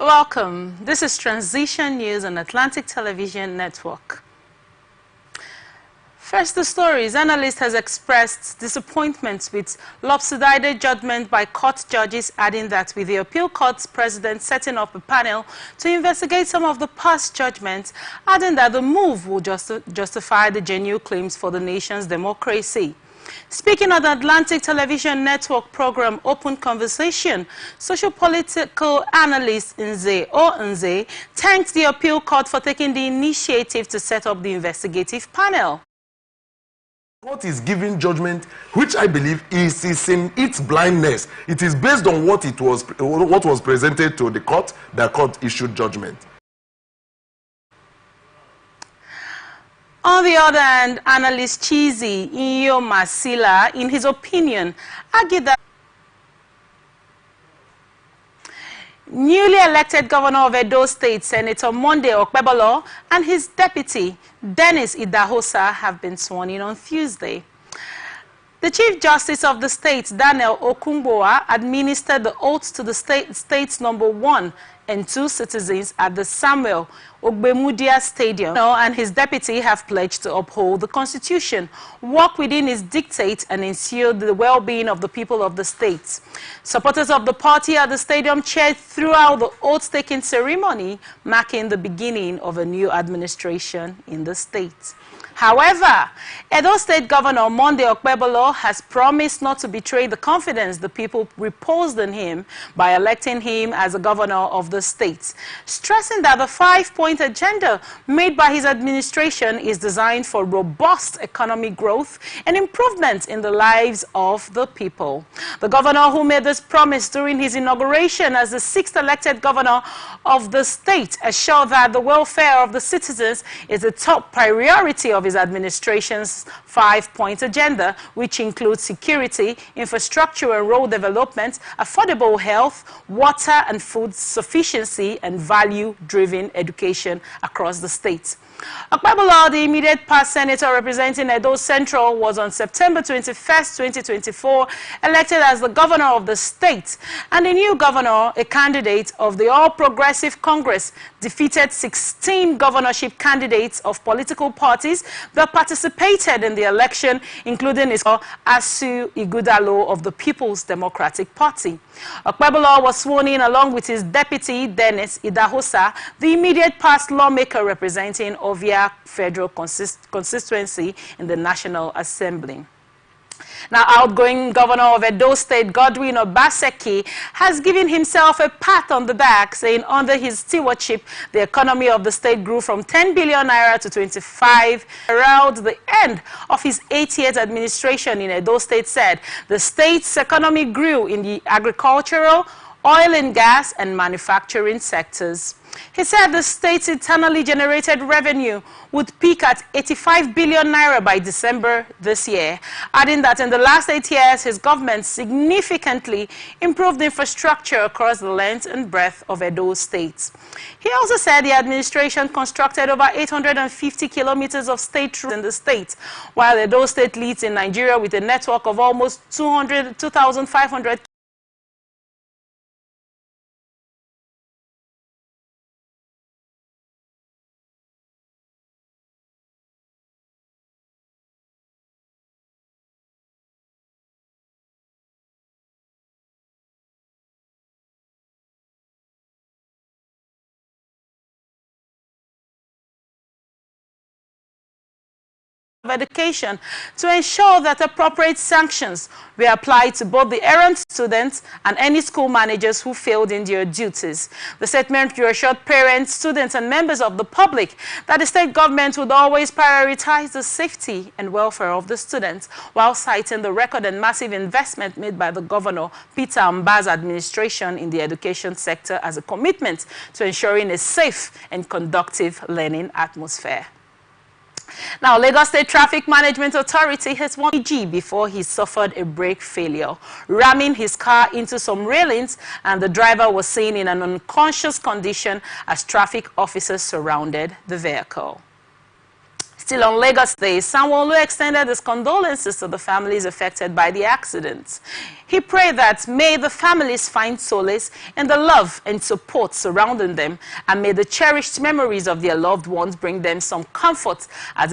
Welcome. This is Transition News on Atlantic Television Network. First, the stories. Analyst has expressed disappointment with lopsided judgment by court judges, adding that with the appeal court's president setting up a panel to investigate some of the past judgments, adding that the move will justify the genuine claims for the nation's democracy. Speaking on the Atlantic Television Network program Open Conversation, socio-political analyst Nze thanked the appeal court for taking the initiative to set up the investigative panel. The court is giving judgment, which I believe is in its blindness. It is based on what was presented to the court. The court issued judgment. On the other hand, analyst Chizi Iyo Masila, in his opinion, argued that newly elected governor of Edo State, Senator Monday Okpebolo, and his deputy, Dennis Idahosa, have been sworn in on Tuesday. The Chief Justice of the state, Daniel Okungbowa, administered the oaths to the state's number 1 and 2 citizens at the Samuel Ogbemudia Stadium, and his deputy have pledged to uphold the Constitution, work within its dictates, and ensure the well-being of the people of the state. Supporters of the party at the stadium cheered throughout the oath-taking ceremony, marking the beginning of a new administration in the state. However, Edo State Governor Monday Okpebolo has promised not to betray the confidence the people reposed in him by electing him as a governor of the state, stressing that the 5-point agenda made by his administration is designed for robust economic growth and improvement in the lives of the people. The governor, who made this promise during his inauguration as the 6th elected governor of the state, assured that the welfare of the citizens is a top priority of his administration's 5-point agenda, which includes security, infrastructure and road development, affordable health, water and food sufficiency, and value-driven education across the state. Okpebolo, the immediate past senator representing Edo Central, was on September 21st, 2024, elected as the governor of the state. And the new governor, a candidate of the All Progressive Congress, defeated 16 governorship candidates of political parties that participated in the election, including his Asu Igudalo of the People's Democratic Party. Okpebolo was sworn in along with his deputy, Dennis Idahosa, the immediate past lawmaker representing Ovia Federal Constituency in the National Assembly. Now, outgoing governor of Edo State, Godwin Obaseki, has given himself a pat on the back, saying under his stewardship, the economy of the state grew from 10 billion naira to 25. Around the end of his 8-year administration in Edo State, said the state's economy grew in the agricultural, oil and gas, and manufacturing sectors. He said the state's internally generated revenue would peak at 85 billion naira by December this year, adding that in the last 8 years, his government significantly improved infrastructure across the length and breadth of Edo State. He also said the administration constructed over 850 kilometers of state roads in the state, while Edo State leads in Nigeria with a network of almost 2,500 education to ensure that appropriate sanctions were applied to both the errant students and any school managers who failed in their duties. The statement reassured parents, students, and members of the public that the state government would always prioritize the safety and welfare of the students, while citing the record and massive investment made by the governor, Peter Mba's administration in the education sector as a commitment to ensuring a safe and conducive learning atmosphere. Now, Lagos State Traffic Management Authority has warned G before he suffered a brake failure, ramming his car into some railings, and the driver was seen in an unconscious condition as traffic officers surrounded the vehicle. Still on Lagos Day, Sanwo-Olu extended his condolences to the families affected by the accident. He prayed that may the families find solace in the love and support surrounding them, and may the cherished memories of their loved ones bring them some comfort as